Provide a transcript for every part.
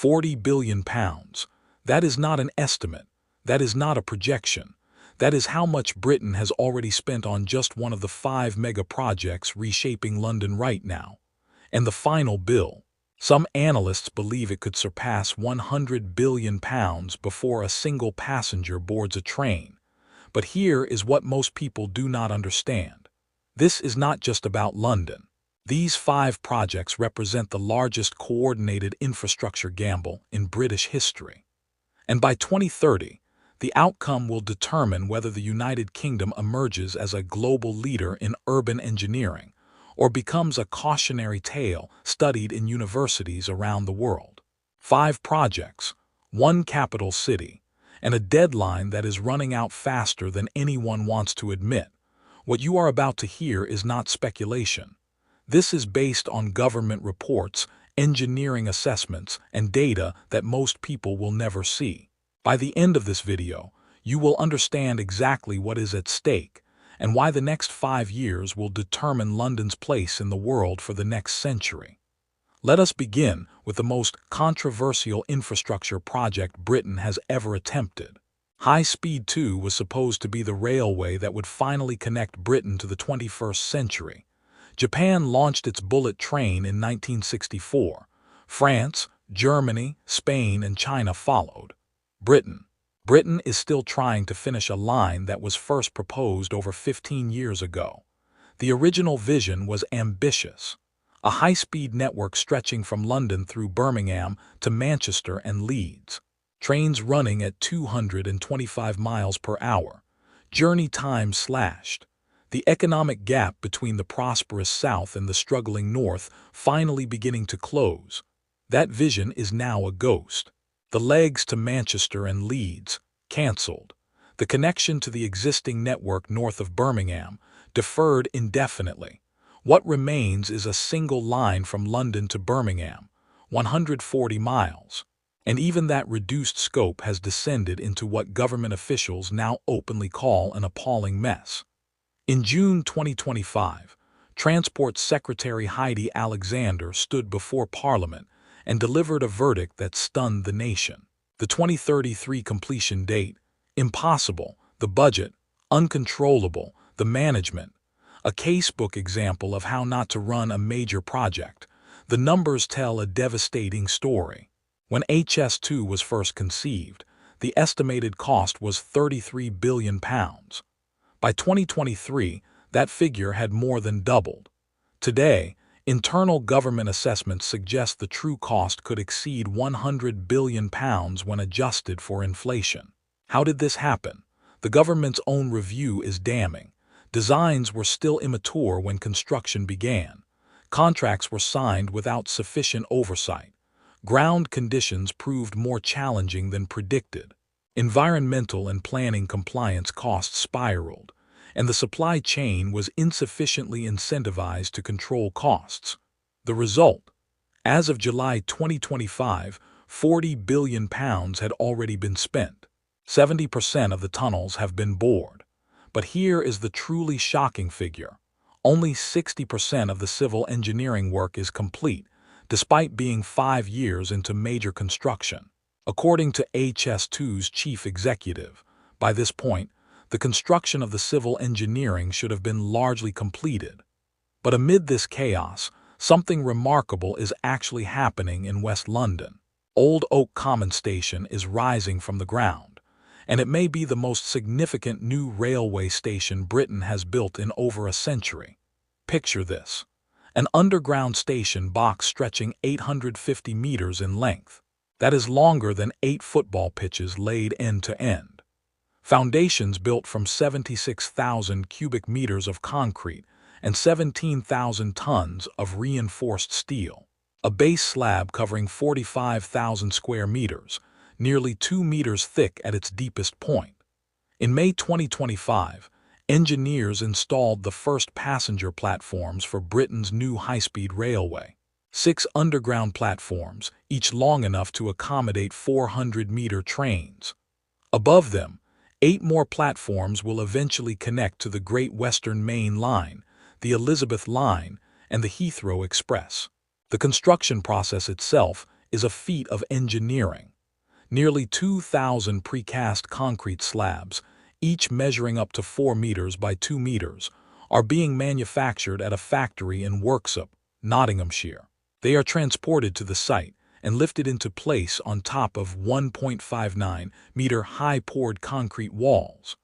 £40 billion. That is not an estimate. That is not a projection. That is how much Britain has already spent on just one of the 5 mega projects reshaping London right now. And the final bill. Some analysts believe it could surpass £100 billion before a single passenger boards a train. But here is what most people do not understand. This is not just about London. These 5 projects represent the largest coordinated infrastructure gamble in British history. And by 2030, the outcome will determine whether the United Kingdom emerges as a global leader in urban engineering or becomes a cautionary tale studied in universities around the world. 5 projects, 1 capital city, and a deadline that is running out faster than anyone wants to admit. What you are about to hear is not speculation. This is based on government reports, engineering assessments, and data that most people will never see. By the end of this video, you will understand exactly what is at stake and why the next 5 years will determine London's place in the world for the next century. Let us begin with the most controversial infrastructure project Britain has ever attempted. High Speed 2 was supposed to be the railway that would finally connect Britain to the 21st century. Japan launched its bullet train in 1964. France, Germany, Spain, and China followed. Britain is still trying to finish a line that was first proposed over 15 years ago. The original vision was ambitious. A high-speed network stretching from London through Birmingham to Manchester and Leeds. Trains running at 225 miles per hour. Journey time slashed. The economic gap between the prosperous South and the struggling North finally beginning to close. That vision is now a ghost. The legs to Manchester and Leeds, cancelled. The connection to the existing network north of Birmingham, deferred indefinitely. What remains is a single line from London to Birmingham, 140 miles. And even that reduced scope has descended into what government officials now openly call an appalling mess. In June 2025, Transport Secretary Heidi Alexander stood before Parliament and delivered a verdict that stunned the nation. The 2033 completion date, impossible, the budget, uncontrollable, the management, a casebook example of how not to run a major project. The numbers tell a devastating story. When HS2 was first conceived, the estimated cost was £33 billion. By 2023, that figure had more than doubled. Today, internal government assessments suggest the true cost could exceed £100 billion when adjusted for inflation. How did this happen? The government's own review is damning. Designs were still immature when construction began. Contracts were signed without sufficient oversight. Ground conditions proved more challenging than predicted. Environmental and planning compliance costs spiraled, and the supply chain was insufficiently incentivized to control costs. The result? As of July 2025, £40 billion had already been spent. 70% of the tunnels have been bored. But here is the truly shocking figure. Only 60% of the civil engineering work is complete, despite being 5 years into major construction. According to HS2's chief executive, by this point, the construction of the civil engineering should have been largely completed. But amid this chaos, something remarkable is actually happening in West London. Old Oak Common Station is rising from the ground, and it may be the most significant new railway station Britain has built in over a century. Picture this: an underground station box stretching 850 meters in length. That is longer than 8 football pitches laid end to end. Foundations built from 76,000 cubic meters of concrete and 17,000 tons of reinforced steel. A base slab covering 45,000 square meters, nearly 2 meters thick at its deepest point. In May 2025, engineers installed the first passenger platforms for Britain's new high-speed railway. 6 underground platforms, each long enough to accommodate 400-meter trains. Above them, 8 more platforms will eventually connect to the Great Western Main Line, the Elizabeth Line, and the Heathrow Express. The construction process itself is a feat of engineering. Nearly 2,000 precast concrete slabs, each measuring up to 4 meters by 2 meters, are being manufactured at a factory in Worksop, Nottinghamshire. They are transported to the site and lifted into place on top of 1.59-meter high poured concrete walls.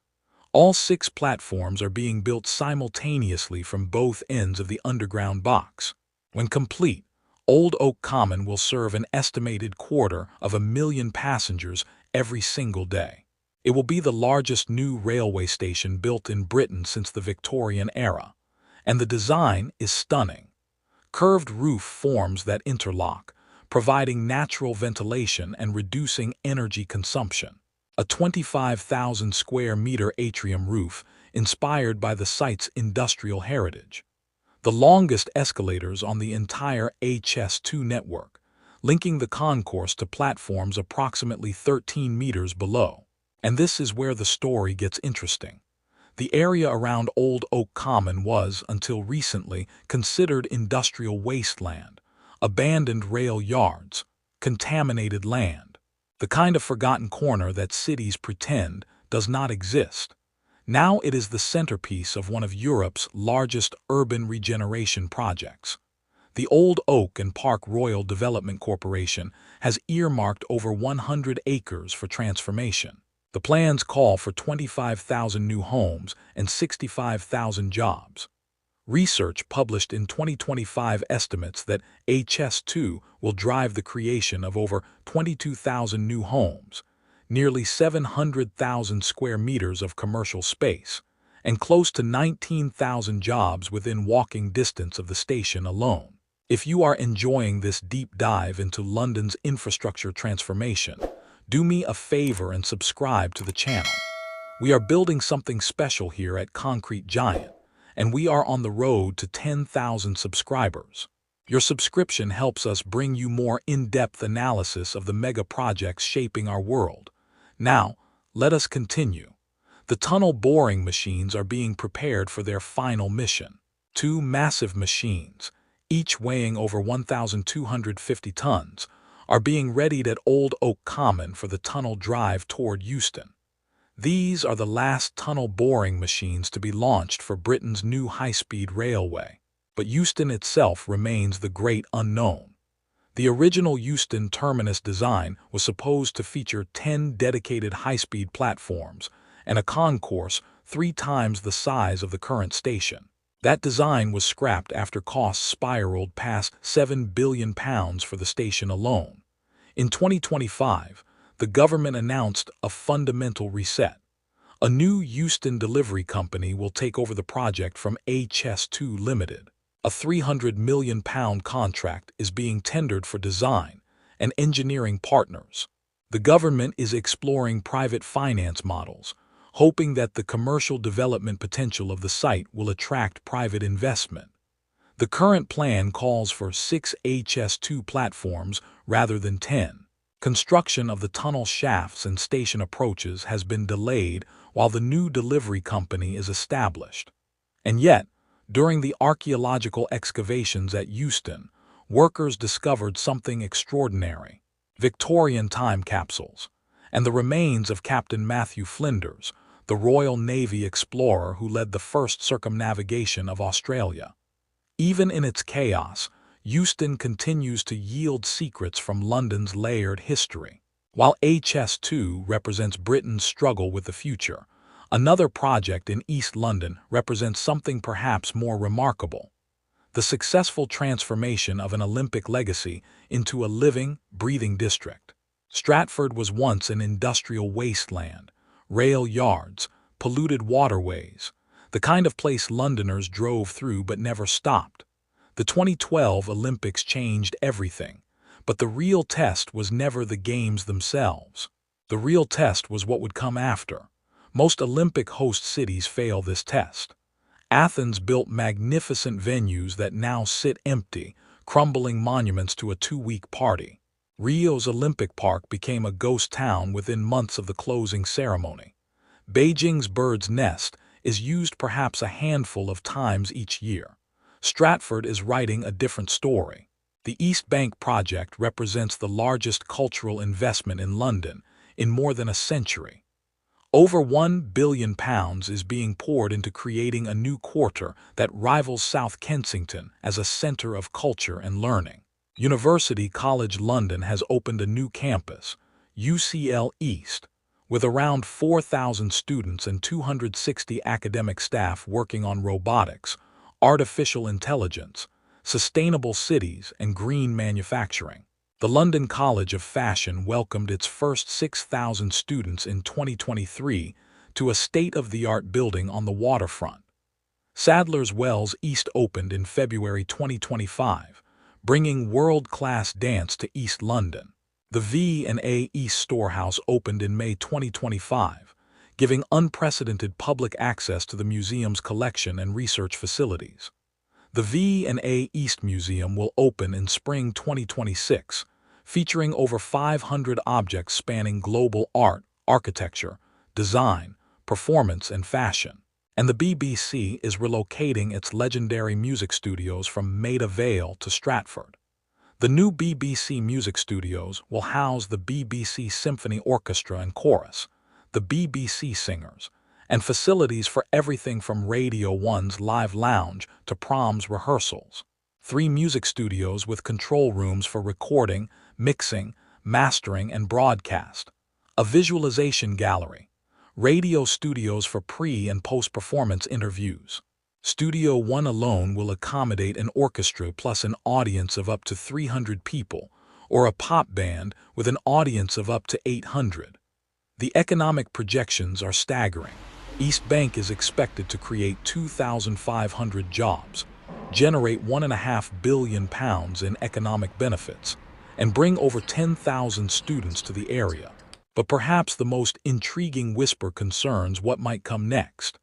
All 6 platforms are being built simultaneously from both ends of the underground box. When complete, Old Oak Common will serve an estimated 250,000 passengers every single day. It will be the largest new railway station built in Britain since the Victorian era, and the design is stunning. Curved roof forms that interlock, providing natural ventilation and reducing energy consumption. A 25,000 square meter atrium roof inspired by the site's industrial heritage. The longest escalators on the entire HS2 network, linking the concourse to platforms approximately 13 meters below. And this is where the story gets interesting. The area around Old Oak Common was, until recently, considered industrial wasteland, abandoned rail yards, contaminated land, the kind of forgotten corner that cities pretend does not exist. Now it is the centerpiece of one of Europe's largest urban regeneration projects. The Old Oak and Park Royal Development Corporation has earmarked over 100 acres for transformation. The plans call for 25,000 new homes and 65,000 jobs. Research published in 2025 estimates that HS2 will drive the creation of over 22,000 new homes, nearly 700,000 square meters of commercial space, and close to 19,000 jobs within walking distance of the station alone. If you are enjoying this deep dive into London's infrastructure transformation, do me a favor and subscribe to the channel. We are building something special here at Concrete Giant, and we are on the road to 10,000 subscribers. Your subscription helps us bring you more in-depth analysis of the mega projects shaping our world. Now, let us continue. The tunnel boring machines are being prepared for their final mission. 2 massive machines, each weighing over 1,250 tons, are being readied at Old Oak Common for the tunnel drive toward Euston. These are the last tunnel boring machines to be launched for Britain's new high-speed railway. But Euston itself remains the great unknown. The original Euston terminus design was supposed to feature 10 dedicated high-speed platforms and a concourse 3 times the size of the current station. That design was scrapped after costs spiraled past £7 billion for the station alone. In 2025, the government announced a fundamental reset. A new Euston delivery company will take over the project from HS2 Limited. A £300 million contract is being tendered for design and engineering partners. The government is exploring private finance models, hoping that the commercial development potential of the site will attract private investment. The current plan calls for 6 HS2 platforms rather than 10. Construction of the tunnel shafts and station approaches has been delayed while the new delivery company is established. And yet, during the archaeological excavations at Euston, workers discovered something extraordinary: Victorian time capsules, and the remains of Captain Matthew Flinders, the Royal Navy explorer who led the first circumnavigation of Australia. Even in its chaos, Euston continues to yield secrets from London's layered history. While HS2 represents Britain's struggle with the future, another project in East London represents something perhaps more remarkable: the successful transformation of an Olympic legacy into a living, breathing district. Stratford was once an industrial wasteland, rail yards, polluted waterways, the kind of place Londoners drove through but never stopped. The 2012 Olympics changed everything, but the real test was never the games themselves. The real test was what would come after. Most Olympic host cities fail this test. Athens built magnificent venues that now sit empty, crumbling monuments to a 2-week party. Rio's Olympic Park became a ghost town within months of the closing ceremony. Beijing's Bird's Nest is used perhaps a handful of times each year. Stratford is writing a different story. The East Bank project represents the largest cultural investment in London in more than a century. Over £1 billion is being poured into creating a new quarter that rivals South Kensington as a centre of culture and learning. University College London has opened a new campus, UCL East, with around 4,000 students and 260 academic staff working on robotics, artificial intelligence, sustainable cities, and green manufacturing. The London College of Fashion welcomed its first 6,000 students in 2023 to a state-of-the-art building on the waterfront. Sadler's Wells East opened in February 2025, bringing world-class dance to East London. The V&A East Storehouse opened in May 2025, giving unprecedented public access to the museum's collection and research facilities. The V&A East Museum will open in spring 2026, featuring over 500 objects spanning global art, architecture, design, performance, and fashion. And the BBC is relocating its legendary music studios from Maida Vale to Stratford. The new BBC Music Studios will house the BBC Symphony Orchestra and Chorus, the BBC Singers, and facilities for everything from Radio 1's live lounge to proms rehearsals. 3 music studios with control rooms for recording, mixing, mastering, and broadcast. A visualization gallery. Radio studios for pre- and post-performance interviews. Studio 1 alone will accommodate an orchestra plus an audience of up to 300 people, or a pop band with an audience of up to 800. The economic projections are staggering. East Bank is expected to create 2,500 jobs, generate £1.5 billion in economic benefits, and bring over 10,000 students to the area. But perhaps the most intriguing whisper concerns what might come next.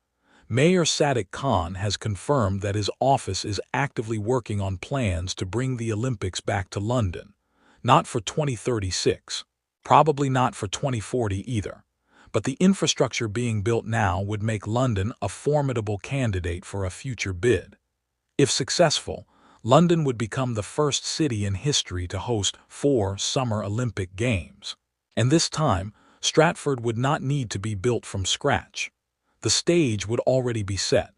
Mayor Sadiq Khan has confirmed that his office is actively working on plans to bring the Olympics back to London. Not for 2036, probably not for 2040 either. But the infrastructure being built now would make London a formidable candidate for a future bid. If successful, London would become the first city in history to host 4 Summer Olympic Games. And this time, Stratford would not need to be built from scratch. The stage would already be set.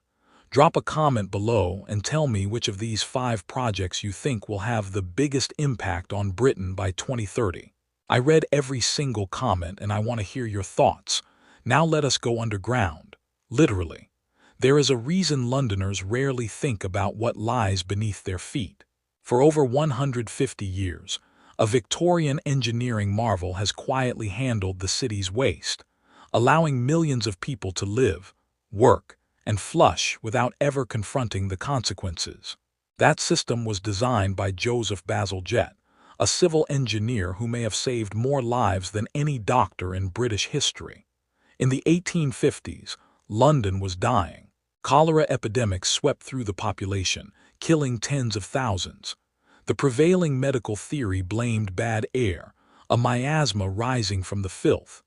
Drop a comment below and tell me which of these 5 projects you think will have the biggest impact on Britain by 2030. I read every single comment and I want to hear your thoughts. Now let us go underground. Literally. There is a reason Londoners rarely think about what lies beneath their feet. For over 150 years, a Victorian engineering marvel has quietly handled the city's waste, allowing millions of people to live, work, and flush without ever confronting the consequences. That system was designed by Joseph Bazalgette, a civil engineer who may have saved more lives than any doctor in British history. In the 1850s, London was dying. Cholera epidemics swept through the population, killing tens of thousands. The prevailing medical theory blamed bad air, a miasma rising from the filth.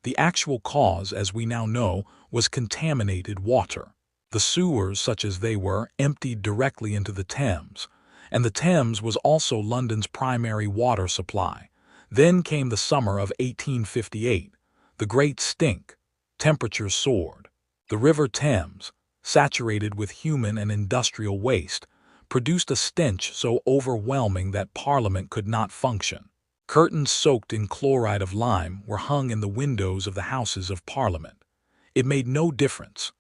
The actual cause, as we now know, was contaminated water. The sewers, such as they were, emptied directly into the Thames, and the Thames was also London's primary water supply. Then came the summer of 1858, the Great Stink. Temperatures soared. The River Thames, saturated with human and industrial waste, produced a stench so overwhelming that Parliament could not function. Curtains soaked in chloride of lime were hung in the windows of the Houses of Parliament. It made no difference.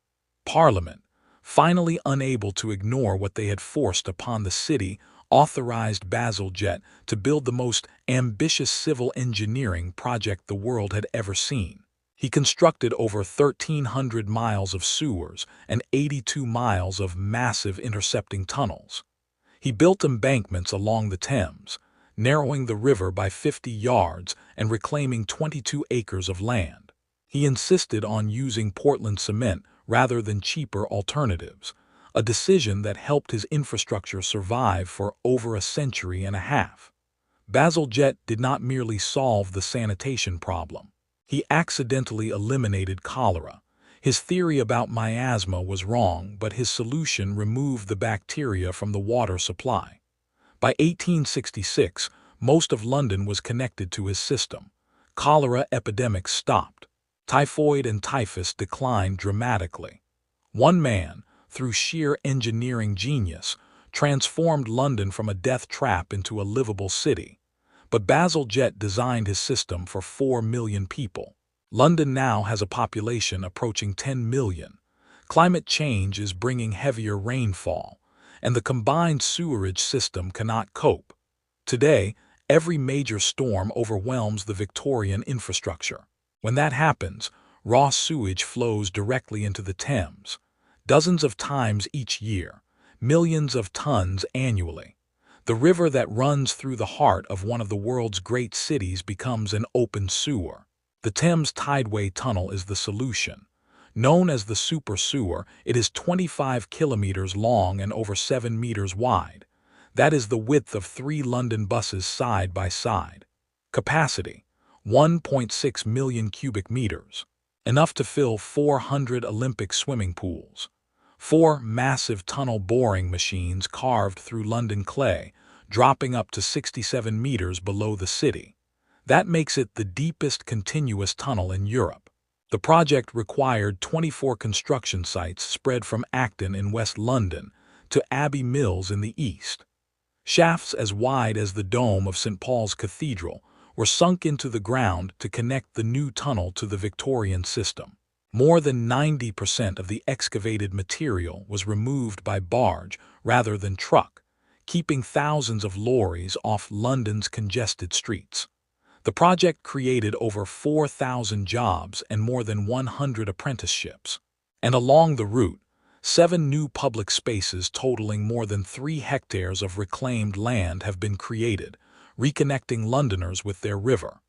Parliament, finally unable to ignore what they had forced upon the city, authorized Bazalgette to build the most ambitious civil engineering project the world had ever seen. He constructed over 1,300 miles of sewers and 82 miles of massive intercepting tunnels. He built embankments along the Thames, narrowing the river by 50 yards and reclaiming 22 acres of land. He insisted on using Portland cement rather than cheaper alternatives, a decision that helped his infrastructure survive for over a century and a half. Bazalgette did not merely solve the sanitation problem. He accidentally eliminated cholera. His theory about miasma was wrong, but his solution removed the bacteria from the water supply. By 1866, most of London was connected to his system. Cholera epidemics stopped. Typhoid and typhus declined dramatically. One man, through sheer engineering genius, transformed London from a death trap into a livable city. But Bazalgette designed his system for 4 million people. London now has a population approaching 10 million. Climate change is bringing heavier rainfall, and the combined sewerage system cannot cope. Today, every major storm overwhelms the Victorian infrastructure. When that happens, raw sewage flows directly into the Thames, dozens of times each year, millions of tons annually. The river that runs through the heart of one of the world's great cities becomes an open sewer. The Thames Tideway Tunnel is the solution. Known as the super sewer, it is 25 kilometers long and over 7 meters wide. That is the width of 3 London buses side by side. Capacity: 1.6 million cubic meters. Enough to fill 400 Olympic swimming pools. 4 massive tunnel boring machines carved through London clay, dropping up to 67 meters below the city. That makes it the deepest continuous tunnel in Europe. The project required 24 construction sites spread from Acton in West London to Abbey Mills in the east. Shafts as wide as the dome of St. Paul's Cathedral were sunk into the ground to connect the new tunnel to the Victorian system. More than 90% of the excavated material was removed by barge rather than truck, keeping thousands of lorries off London's congested streets. The project created over 4,000 jobs and more than 100 apprenticeships. And along the route, 7 new public spaces totaling more than 3 hectares of reclaimed land have been created, reconnecting Londoners with their river.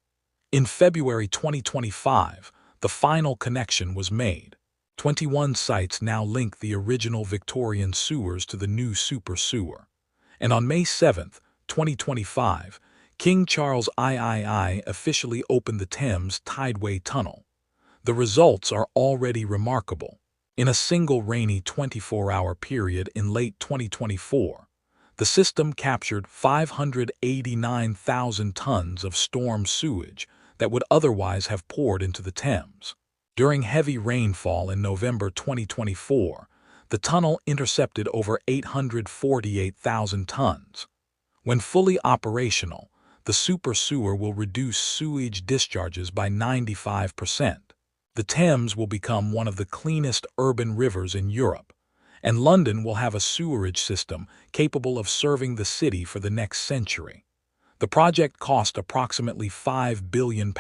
In February 2025, the final connection was made. 21 sites now link the original Victorian sewers to the new super sewer. And on May 7, 2025, King Charles III officially opened the Thames Tideway Tunnel. The results are already remarkable. In a single rainy 24-hour period in late 2024, the system captured 589,000 tons of storm sewage that would otherwise have poured into the Thames. During heavy rainfall in November 2024, the tunnel intercepted over 848,000 tons. When fully operational, the super sewer will reduce sewage discharges by 95%. The Thames will become one of the cleanest urban rivers in Europe, and London will have a sewerage system capable of serving the city for the next century. The project cost approximately £5 billion.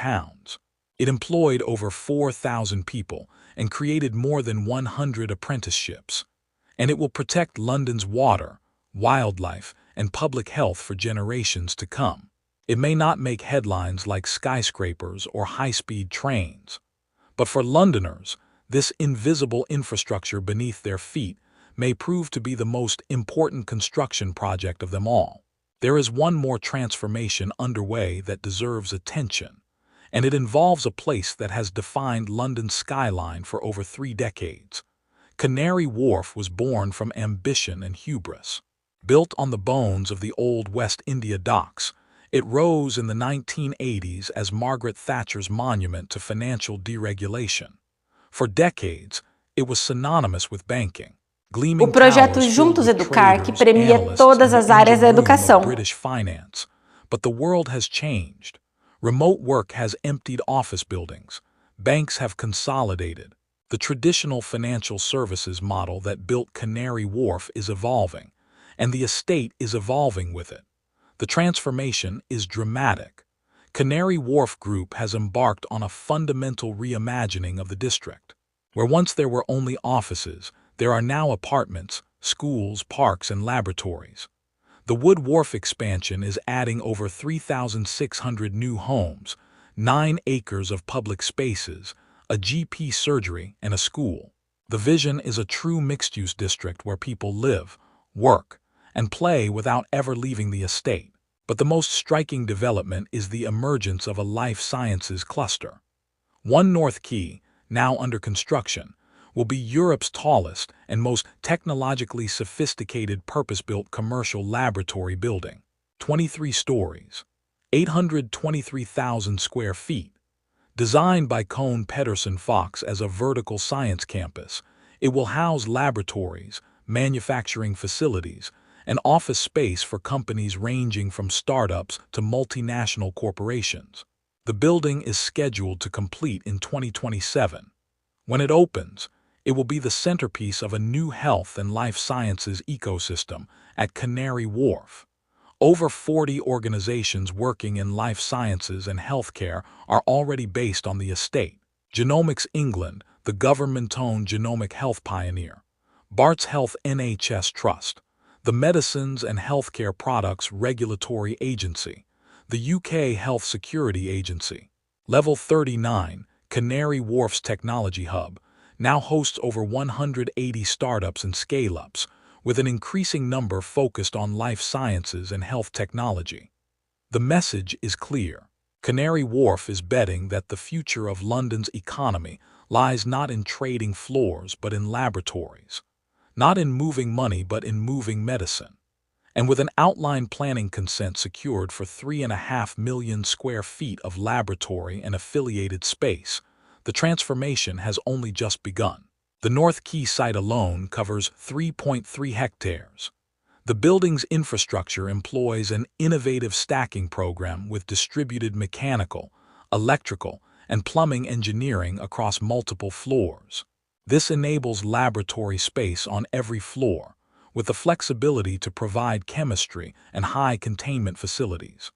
It employed over 4,000 people and created more than 100 apprenticeships. And it will protect London's water, wildlife, and public health for generations to come. It may not make headlines like skyscrapers or high-speed trains, but for Londoners, this invisible infrastructure beneath their feet may prove to be the most important construction project of them all. There is one more transformation underway that deserves attention, and it involves a place that has defined London's skyline for over 3 decades. Canary Wharf was born from ambition and hubris. Built on the bones of the old West India docks, it rose in the 1980s as Margaret Thatcher's monument to financial deregulation. For decades, it was synonymous with banking. O projeto Juntos Educar, que premia todas as áreas da educação. British finance. But the world has changed. Remote work has emptied office buildings. Banks have consolidated. The traditional financial services model that built Canary Wharf is evolving, and the estate is evolving with it. The transformation is dramatic. Canary Wharf Group has embarked on a fundamental reimagining of the district. Where once there were only offices, there are now apartments, schools, parks, and laboratories. The Wood Wharf expansion is adding over 3,600 new homes, 9 acres of public spaces, a GP surgery, and a school. The vision is a true mixed-use district where people live, work, and play without ever leaving the estate. But the most striking development is the emergence of a life sciences cluster. One North Quay, now under construction, will be Europe's tallest and most technologically sophisticated purpose-built commercial laboratory building. 23 stories, 823,000 square feet. Designed by Kohn Pedersen Fox as a vertical science campus, it will house laboratories, manufacturing facilities, and office space for companies ranging from startups to multinational corporations. The building is scheduled to complete in 2027. When it opens, it will be the centerpiece of a new health and life sciences ecosystem at Canary Wharf. Over 40 organizations working in life sciences and healthcare are already based on the estate. Genomics England, the government-owned genomic health pioneer. Barts Health NHS Trust, the Medicines and Healthcare Products Regulatory Agency, the UK Health Security Agency. Level 39, Canary Wharf's Technology Hub, now hosts over 180 startups and scale-ups, with an increasing number focused on life sciences and health technology. The message is clear. Canary Wharf is betting that the future of London's economy lies not in trading floors but in laboratories, not in moving money but in moving medicine. And with an outline planning consent secured for 3.5 million square feet of laboratory and affiliated space, the transformation has only just begun. The North Quay site alone covers 3.3 hectares. The building's infrastructure employs an innovative stacking program with distributed mechanical, electrical, and plumbing engineering across multiple floors. This enables laboratory space on every floor, with the flexibility to provide chemistry and high containment facilities.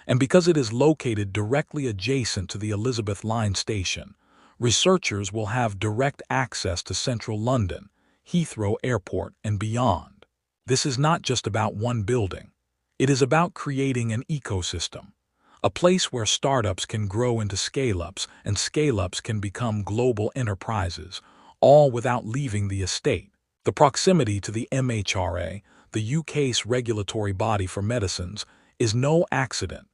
And because it is located directly adjacent to the Elizabeth Line station, researchers will have direct access to central London, Heathrow Airport, and beyond. This is not just about one building. It is about creating an ecosystem, a place where startups can grow into scale-ups and scale-ups can become global enterprises, all without leaving the estate. The proximity to the MHRA, the UK's regulatory body for medicines, is no accident.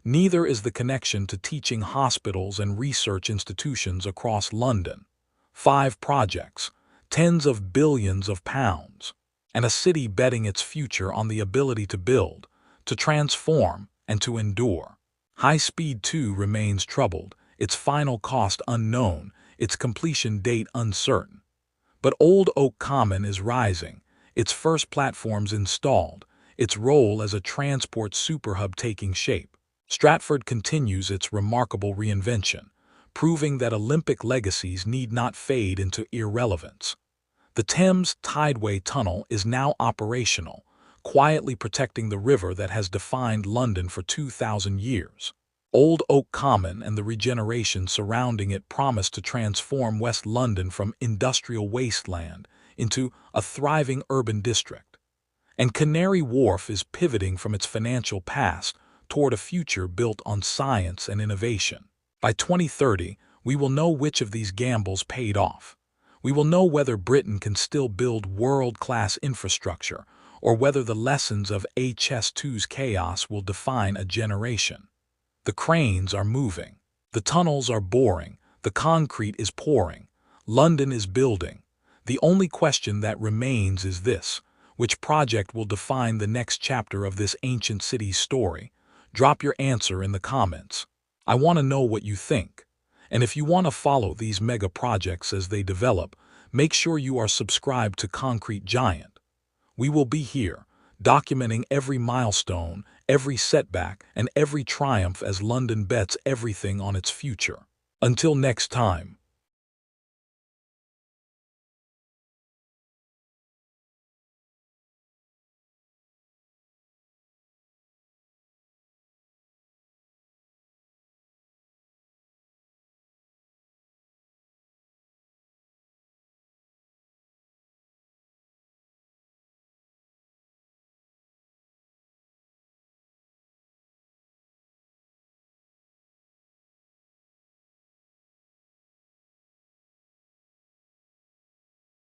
Neither is the connection to teaching hospitals and research institutions across London. 5 projects, tens of billions of pounds, and a city betting its future on the ability to build, to transform, and to endure. High Speed 2 remains troubled, its final cost unknown, its completion date uncertain. But Old Oak Common is rising, its first platforms installed, its role as a transport superhub taking shape. Stratford continues its remarkable reinvention, proving that Olympic legacies need not fade into irrelevance. The Thames Tideway Tunnel is now operational, quietly protecting the river that has defined London for 2,000 years. Old Oak Common and the regeneration surrounding it promise to transform West London from industrial wasteland into a thriving urban district. And Canary Wharf is pivoting from its financial past toward a future built on science and innovation. By 2030, we will know which of these gambles paid off. We will know whether Britain can still build world-class infrastructure, or whether the lessons of HS2's chaos will define a generation. The cranes are moving. The tunnels are boring. The concrete is pouring. London is building. The only question that remains is this: which project will define the next chapter of this ancient city's story? Drop your answer in the comments. I want to know what you think. And if you want to follow these mega projects as they develop, make sure you are subscribed to Concrete Giant. We will be here, documenting every milestone, every setback, and every triumph as London bets everything on its future. Until next time.